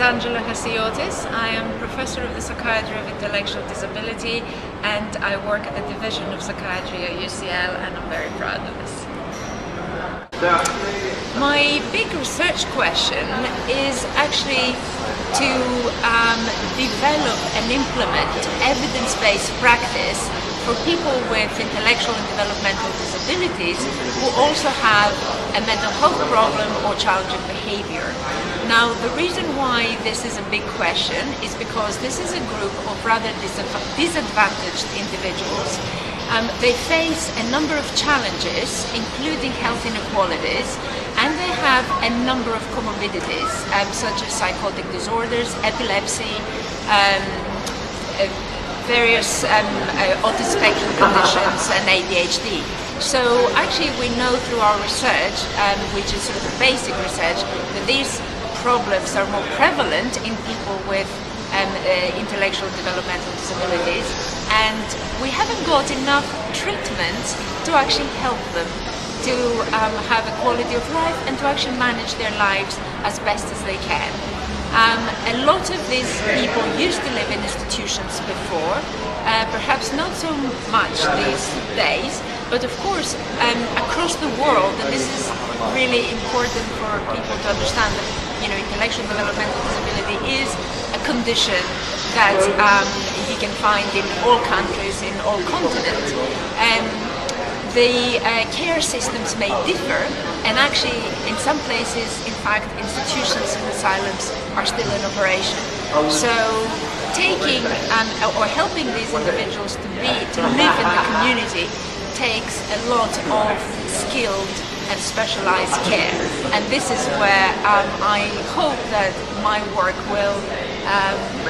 Angela Hassiotis. I am Professor of the Psychiatry of Intellectual Disability and I work at the Division of Psychiatry at UCL, and I'm very proud of this. My big research question is actually to develop and implement evidence-based practice for people with intellectual and developmental disabilities who also have a mental health problem or challenging behavior. Now, the reason why this is a big question is because this is a group of rather disadvantaged individuals. They face a number of challenges, including health inequalities, and they have a number of comorbidities, such as psychotic disorders, epilepsy, various autism spectrum conditions, and ADHD. So actually we know through our research, which is sort of the basic research, that these problems are more prevalent in people with intellectual and developmental disabilities, and we haven't got enough treatment to actually help them to have a quality of life and to actually manage their lives as best as they can. A lot of these people used to live in institutions before, perhaps not so much these days, but of course across the world, and this is really important for people to understand that, you know, intellectual developmental disability is a condition that you can find in all countries, in all continents. The care systems may differ, and actually in some places, in fact, institutions and asylums are still in operation. So taking or helping these individuals to live in the community takes a lot of skilled and specialized care, and this is where I hope that my work will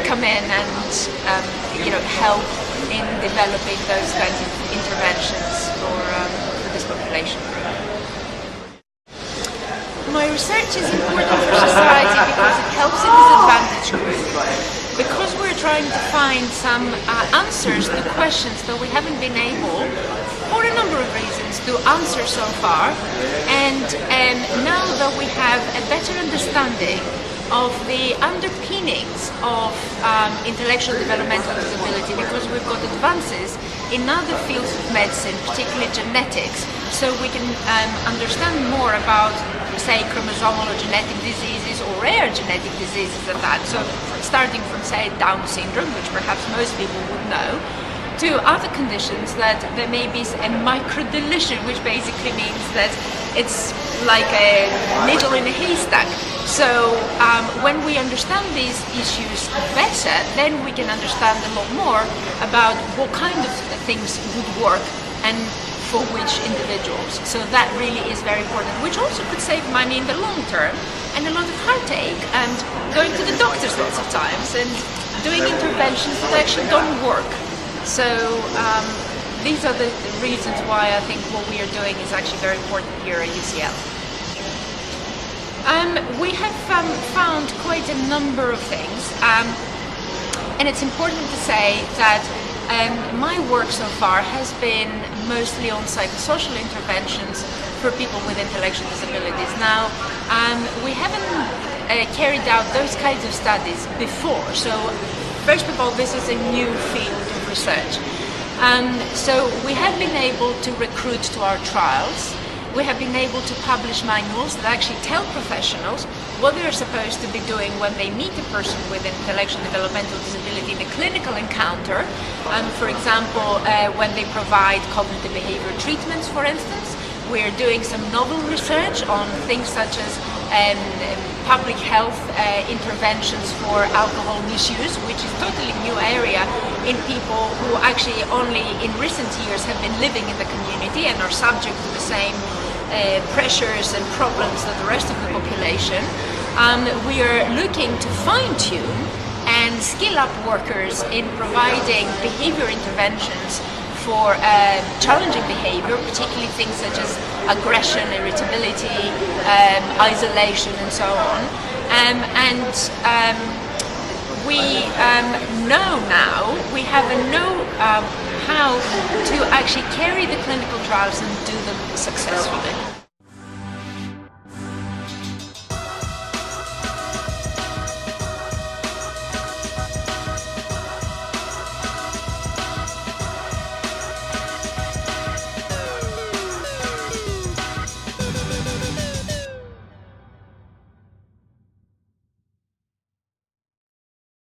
come in and help in developing those kinds of interventions for this population. My research is important for society because it helps a disadvantaged group. Because we're trying to find some answers to questions that we haven't been able, for a number of reasons, to answer so far, and now that we have a better understanding of the underpinnings of intellectual developmental disability, because we've got advances in other fields of medicine, particularly genetics, so we can understand more about, say, chromosomal or genetic diseases or rare genetic diseases at that. So starting from, say, Down syndrome, which perhaps most people would know, to other conditions that there may be a microdeletion, which basically means that it's like a needle in a haystack. So when we understand these issues better, then we can understand a lot more about what kind of things would work and for which individuals. So that really is very important, which also could save money in the long term and a lot of heartache and going to the doctors lots of times and doing interventions that actually don't work. So these are the reasons why I think what we are doing is actually very important here at UCL. We have found quite a number of things, and it's important to say that my work so far has been mostly on psychosocial interventions for people with intellectual disabilities. Now, we haven't carried out those kinds of studies before, so first of all, this is a new field of research. So we have been able to recruit to our trials. We have been able to publish manuals that actually tell professionals what they're supposed to be doing when they meet a person with intellectual developmental disability in a clinical encounter. For example, when they provide cognitive behavior treatments, for instance. We're doing some novel research on things such as public health interventions for alcohol misuse, which is a totally new area in people who actually only in recent years have been living in the community and are subject to the same pressures and problems that the rest of the population. We are looking to fine-tune and skill up workers in providing behavior interventions for challenging behavior, particularly things such as aggression, irritability, isolation, and so on. We know now, we have a know how to actually carry the clinical trials and do them successfully.